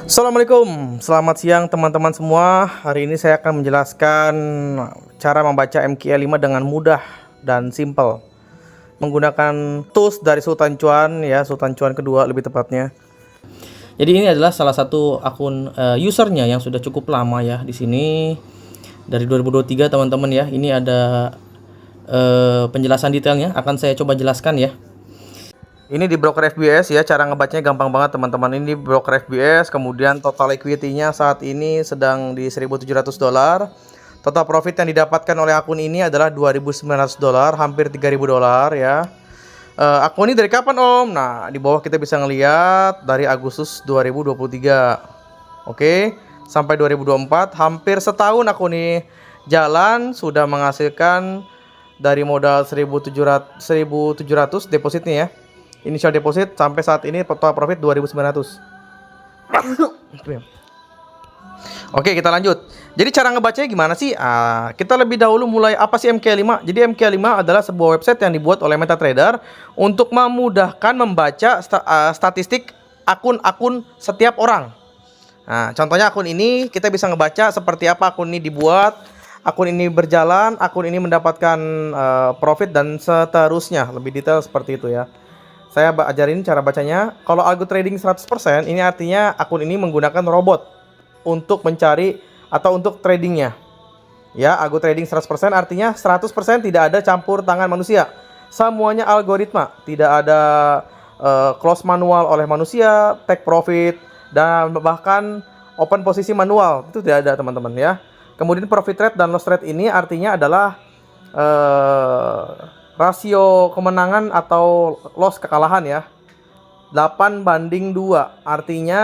Assalamualaikum, selamat siang teman-teman semua. Hari ini saya akan menjelaskan cara membaca MQL5 dengan mudah dan simple menggunakan tools dari Sultan Cuan ya, Sultan Cuan kedua lebih tepatnya. Jadi ini adalah salah satu akun usernya yang sudah cukup lama ya di sini dari 2023 teman-teman ya. Ini ada penjelasan detailnya, akan saya coba jelaskan ya. Ini di broker FBS ya, cara ngebacanya gampang banget teman-teman. Ini di broker FBS, kemudian total equity-nya saat ini sedang di $1.700. Total profit yang didapatkan oleh akun ini adalah $2.900, hampir $3.000 ya. Akun ini dari kapan Om? Nah, di bawah kita bisa ngeliat dari Agustus 2023. Oke, sampai 2024, hampir setahun akun ini jalan, sudah menghasilkan dari modal 1.700 depositnya ya. Initial deposit sampai saat ini total profit 2.900. Oke, kita lanjut. Jadi cara ngebacanya gimana sih? Kita lebih dahulu mulai apa sih MQL5? Jadi MQL5 adalah sebuah website yang dibuat oleh MetaTrader untuk memudahkan membaca statistik akun-akun setiap orang. Nah, contohnya akun ini kita bisa ngebaca seperti apa akun ini dibuat, akun ini berjalan, akun ini mendapatkan profit dan seterusnya. Lebih detail seperti itu ya. Saya ajarin cara bacanya. Kalau algo trading 100%, ini artinya akun ini menggunakan robot untuk mencari atau untuk tradingnya. Ya, algo trading 100% artinya 100% tidak ada campur tangan manusia. Semuanya algoritma, tidak ada close manual oleh manusia, take profit, dan bahkan open posisi manual. Itu tidak ada teman-teman ya. Kemudian profit rate dan loss rate ini artinya adalah rasio kemenangan atau loss kekalahan ya, 8/2. Artinya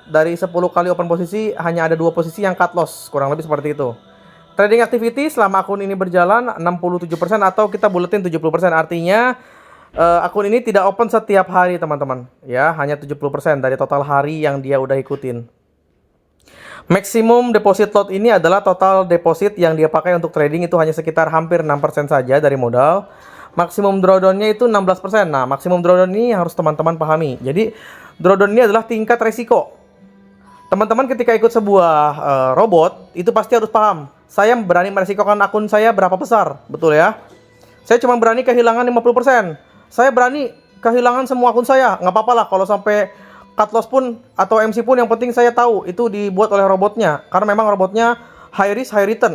dari 10 kali open posisi hanya ada 2 posisi yang cut loss, kurang lebih seperti itu. Trading activity selama akun ini berjalan 67% atau kita buletin 70%. Artinya akun ini tidak open setiap hari teman-teman ya, hanya 70% dari total hari yang dia udah ikutin. Maximum deposit lot ini adalah total deposit yang dia pakai untuk trading, itu hanya sekitar hampir 6% saja dari modal. Maksimum drawdown-nya itu 16%. Nah, maksimum drawdown ini harus teman-teman pahami. Jadi, drawdown ini adalah tingkat resiko. Teman-teman ketika ikut sebuah robot, itu pasti harus paham. Saya berani meresikokan akun saya berapa besar, betul ya? Saya cuma berani kehilangan 50%. Saya berani kehilangan semua akun saya. Nggak apa-apa lah kalau sampai cut loss pun atau MC pun, yang penting saya tahu itu dibuat oleh robotnya. Karena memang robotnya high risk, high return.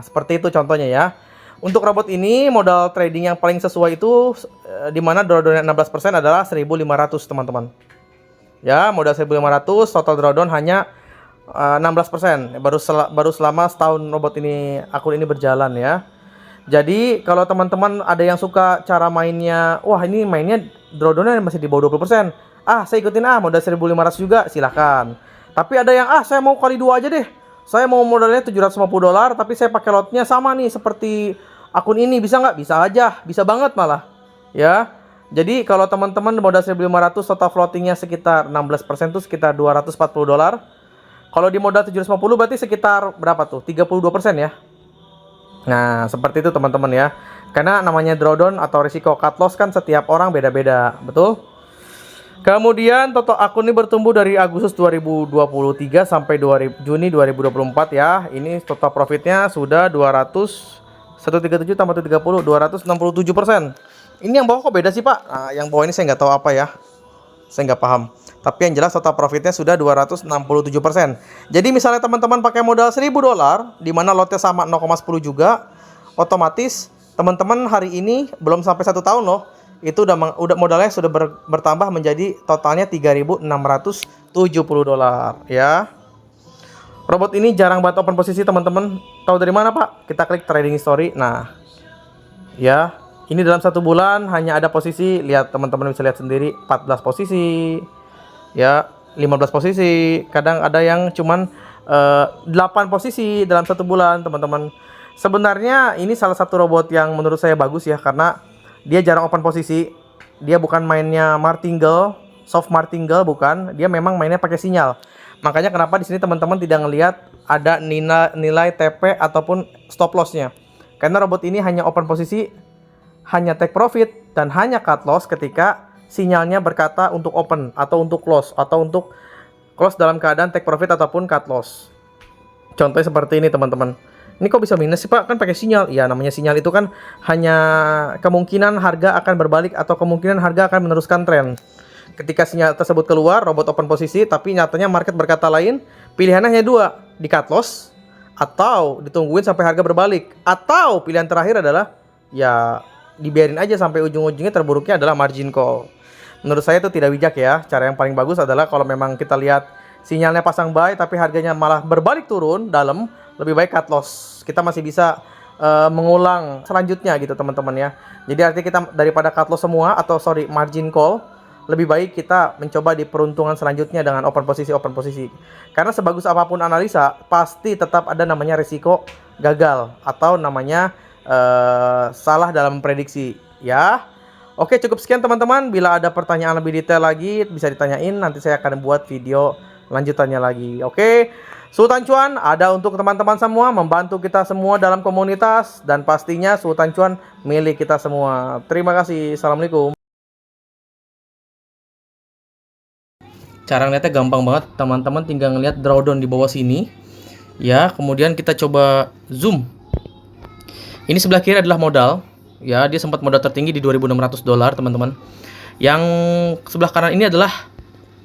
Seperti itu contohnya ya. Untuk robot ini modal trading yang paling sesuai itu dimana drawdown 16% adalah 1.500 teman-teman. Ya, modal 1.500, total drawdown hanya 16%. Baru selama setahun robot ini, akun ini berjalan ya. Jadi kalau teman-teman ada yang suka cara mainnya, wah ini mainnya drawdownnya masih di bawah 20%. Saya ikutin modal 1.500 juga, silahkan. Tapi ada yang saya mau kali 2 aja deh. Saya mau modalnya $750, tapi saya pakai lotnya sama nih seperti akun ini, bisa nggak? Bisa aja, bisa banget malah. Ya, jadi kalau teman-teman modal 1.500, total floatingnya sekitar 16% tuh sekitar $240. Kalau di modal 750 berarti sekitar berapa tuh? 32% ya. Nah, seperti itu teman-teman ya. Karena namanya drawdown atau risiko cut loss kan setiap orang beda-beda, betul? Kemudian total akun ini bertumbuh dari Agustus 2023 sampai Juni 2024 ya. Ini total profitnya sudah 137 tambah 30, 267%. Ini yang bawah kok beda sih Pak? Yang bawah ini saya nggak tahu apa ya. Saya nggak paham. Tapi yang jelas total profitnya sudah 267%. Jadi misalnya teman-teman pakai modal $1.000, di mana lotnya sama 0,10 juga, otomatis teman-teman hari ini belum sampai 1 tahun loh, itu udah modalnya sudah bertambah menjadi totalnya $3.670 ya. Robot ini jarang banget open posisi teman-teman. Tahu dari mana Pak? Kita klik trading history. Nah ya, ini dalam 1 bulan hanya ada posisi, lihat teman-teman bisa lihat sendiri, 14 posisi ya, 15 posisi. Kadang ada yang cuman 8 posisi dalam 1 bulan teman-teman. Sebenarnya ini salah satu robot yang menurut saya bagus ya, karena dia jarang open posisi. Dia bukan mainnya martingale, soft martingale, bukan. Dia memang mainnya pakai sinyal. Makanya kenapa di sini teman-teman tidak ngelihat ada nilai TP ataupun stop lossnya. Karena robot ini hanya open posisi, hanya take profit, dan hanya cut loss ketika sinyalnya berkata untuk open atau untuk close atau untuk close dalam keadaan take profit ataupun cut loss. Contohnya seperti ini teman-teman. Ini kok bisa minus sih Pak? Kan pakai sinyal. Ya namanya sinyal itu kan hanya kemungkinan harga akan berbalik atau kemungkinan harga akan meneruskan tren. Ketika sinyal tersebut keluar, robot open posisi, tapi nyatanya market berkata lain, pilihannya hanya dua, di cut loss atau ditungguin sampai harga berbalik. Atau pilihan terakhir adalah ya dibiarin aja sampai ujung-ujungnya terburuknya adalah margin call. Menurut saya itu tidak bijak ya. Cara yang paling bagus adalah kalau memang kita lihat sinyalnya pasang buy tapi harganya malah berbalik turun dalam, lebih baik cut loss. Kita masih bisa mengulang selanjutnya gitu teman-teman ya. Jadi artinya kita daripada cut loss semua atau margin call, lebih baik kita mencoba di peruntungan selanjutnya dengan open posisi. Karena sebagus apapun analisa, pasti tetap ada namanya risiko gagal atau namanya salah dalam prediksi ya. Oke, cukup sekian teman-teman. Bila ada pertanyaan lebih detail lagi bisa ditanyain, nanti saya akan buat video lanjutannya lagi. Oke, Sultan Cuan ada untuk teman-teman semua, membantu kita semua dalam komunitas, dan pastinya Sultan Cuan milik kita semua. Terima kasih. Assalamualaikum. Cara ngeliatnya gampang banget teman-teman, tinggal ngeliat drawdown di bawah sini ya. Kemudian kita coba zoom. Ini sebelah kiri adalah modal ya, dia sempat modal tertinggi di $2.600 teman-teman. Yang sebelah kanan ini adalah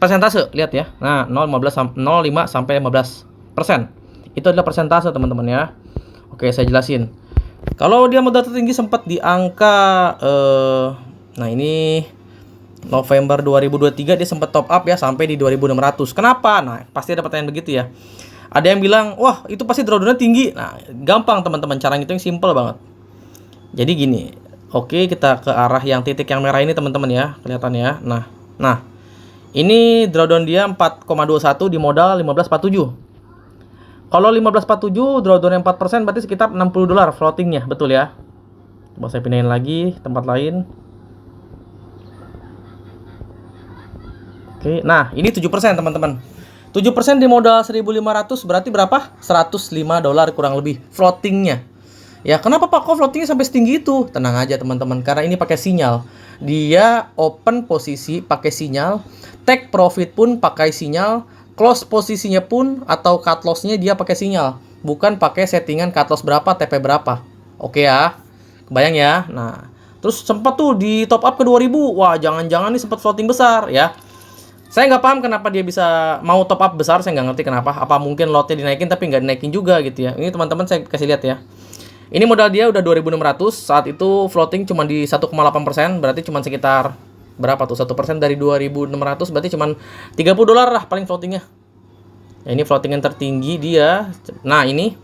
persentase, lihat ya. Nah, 05 sampai 15%. Itu adalah persentase teman-teman ya. Oke, saya jelasin. Kalau dia modal tertinggi sempat di angka nah ini November 2023 dia sempat top up ya sampai di 2.600. Kenapa? Nah, pasti ada pertanyaan begitu ya. Ada yang bilang, "Wah, itu pasti drawdownnya tinggi." Nah, gampang teman-teman, cara itu yang simple banget. Jadi gini. Oke, kita ke arah yang titik yang merah ini teman-teman ya, kelihatan ya. Nah. Ini drawdown dia 4,21 di modal 1547. Kalau 1547 drawdownnya 4% berarti sekitar $60 floatingnya, betul ya. Coba saya pindahin lagi tempat lain. Oke, nah ini 7% teman-teman. 7% di modal 1.500 berarti berapa? $105 kurang lebih floatingnya. Ya, kenapa Pak kok floatingnya sampai setinggi itu? Tenang aja teman-teman, karena ini pakai sinyal. Dia open posisi pakai sinyal, take profit pun pakai sinyal, close posisinya pun atau cut loss-nya dia pakai sinyal. Bukan pakai settingan cut loss berapa, TP berapa. Oke ya, kebayang ya. Nah, terus sempat tuh di top up ke 2000. Wah, jangan-jangan nih sempat floating besar ya. Saya nggak paham kenapa dia bisa mau top up besar, saya nggak ngerti kenapa. Apa mungkin lotnya dinaikin tapi nggak dinaikin juga gitu ya. Ini teman-teman saya kasih lihat ya. Ini modal dia udah 2.600, saat itu floating cuma di 1,8%, berarti cuma sekitar berapa tuh? 1% dari 2.600 berarti cuma $30 lah paling floatingnya. Ya, ini floating yang tertinggi dia. Nah, ini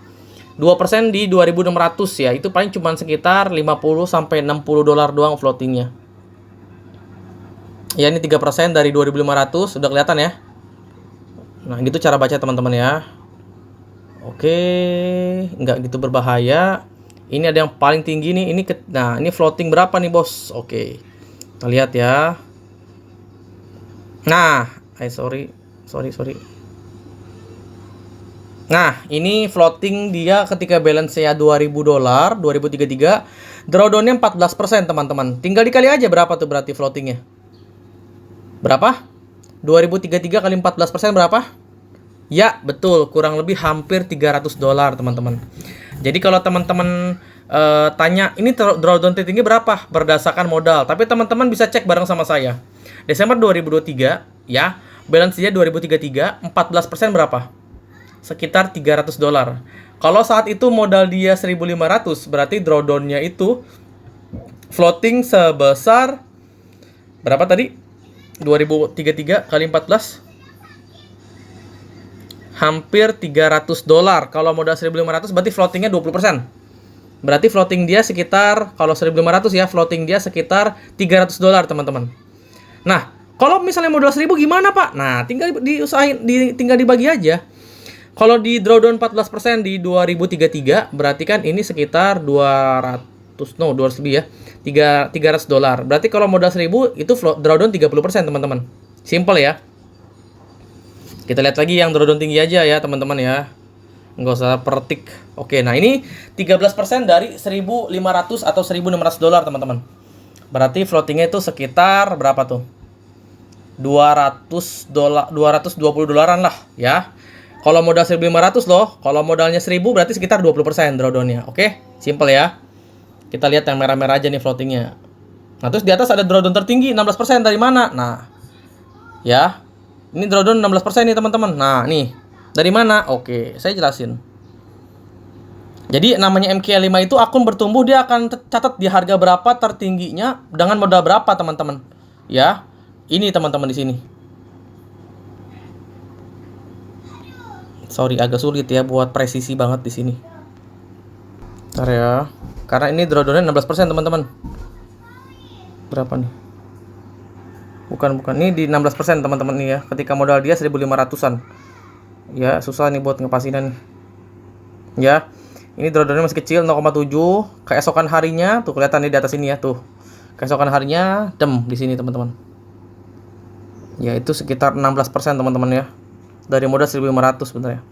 2% di 2.600 ya, itu paling cuma sekitar $50 sampai $60 doang floatingnya. Ya, ini 3% dari 2.500, udah kelihatan ya. Nah, gitu cara baca teman-teman ya. Oke, nggak gitu berbahaya. Ini ada yang paling tinggi nih. Nah, ini floating berapa nih bos? Oke, kita lihat ya. Nah, sorry. Nah, ini floating dia ketika balance ya $2.000, 2033. Drawdownnya 14% teman-teman. Tinggal dikali aja berapa tuh berarti floatingnya. Berapa? 2033 kali 14% berapa? Ya, betul, kurang lebih hampir $300 teman-teman. Jadi kalau teman-teman tanya, ini drawdown tertinggi berapa berdasarkan modal? Tapi teman-teman bisa cek bareng sama saya. Desember 2023, ya, balance dia 2033, 14% berapa? Sekitar $300. Kalau saat itu modal dia 1.500, berarti drawdownnya itu floating sebesar berapa tadi? 2033 kali 14 hampir $300. Kalau modal 1.500 berarti floatingnya 20%. Berarti floating dia sekitar, kalau 1.500 ya, floating dia sekitar $300 teman-teman. Nah, kalau misalnya modal 1.000 gimana Pak? Nah, tinggal diusahain, tinggal dibagi aja. Kalau di drawdown 14% di 2033 berarti kan ini sekitar $200 lebih ya. $300. Berarti kalau modal 1.000 itu drawdown 30% teman-teman. Simple ya. Kita lihat lagi yang drawdown tinggi aja ya teman-teman ya. Nggak usah pertik. Oke, nah ini 13% dari 1.500 atau $1.600 teman-teman. Berarti floatingnya itu sekitar berapa tuh? 220 dolaran lah ya. Kalau modal 1.500 loh, kalau modalnya 1.000 berarti sekitar 20% drawdown-nya. Oke, simple ya. Kita lihat yang merah-merah aja nih floatingnya. Nah, terus di atas ada drawdown tertinggi 16% dari mana? Nah, ya. Ini drawdown 16% nih teman-teman. Nah, nih. Dari mana? Oke, saya jelasin. Jadi namanya MK5 itu akun bertumbuh, dia akan catat di harga berapa tertingginya dengan modal berapa, teman-teman. Ya. Ini teman-teman di sini. Sorry, agak sulit ya buat presisi banget di sini. Bentar ya. Karena ini drawdownnya 16%, teman-teman. Berapa nih? Bukan. Ini di 16%, teman-teman nih ya. Ketika modal dia 1.500-an. Ya, susah nih buat ngepasinnya nih. Ya. Ini drawdownnya masih kecil 0,7. Keesokan harinya tuh kelihatan nih di atas ini ya tuh. Keesokan harinya di sini, teman-teman. Ya, itu sekitar 16%, teman-teman ya. Dari modal 1.500 sebenarnya.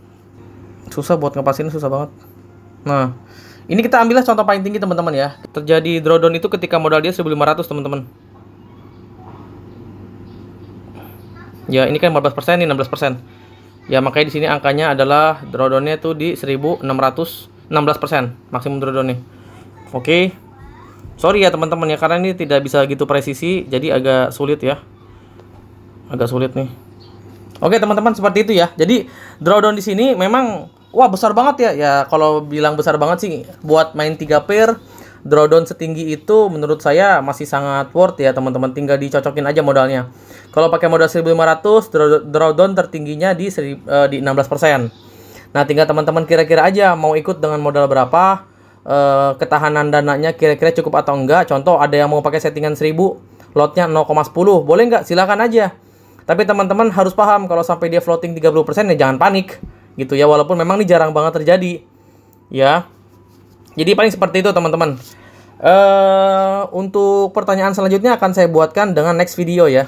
Susah buat ngepasin, susah banget. Nah, ini kita ambillah contoh paling tinggi, teman-teman ya. Terjadi drawdown itu ketika modal dia 1.500, teman-teman. Ya, ini kan 15%, ini 16%. Ya, makanya di sini angkanya adalah drawdownnya tuh di 1.616%, maksimum drawdownnya. Oke. Sorry ya teman-teman ya, karena ini tidak bisa gitu presisi, jadi agak sulit ya. Agak sulit nih. Oke, teman-teman, seperti itu ya. Jadi drawdown di sini memang wah besar banget ya. Ya kalau bilang besar banget sih buat main 3 pair drawdown setinggi itu menurut saya masih sangat worth ya, teman-teman. Tinggal dicocokin aja modalnya. Kalau pakai modal 1.500, drawdown tertingginya di 16%. Nah, tinggal teman-teman kira-kira aja mau ikut dengan modal berapa, ketahanan dananya kira-kira cukup atau enggak. Contoh ada yang mau pakai settingan 1.000, lotnya 0,10, boleh nggak? Silakan aja. Tapi teman-teman harus paham kalau sampai dia floating 30% ya jangan panik gitu ya, walaupun memang ini jarang banget terjadi. Ya. Jadi paling seperti itu, teman-teman. Untuk pertanyaan selanjutnya akan saya buatkan dengan next video ya.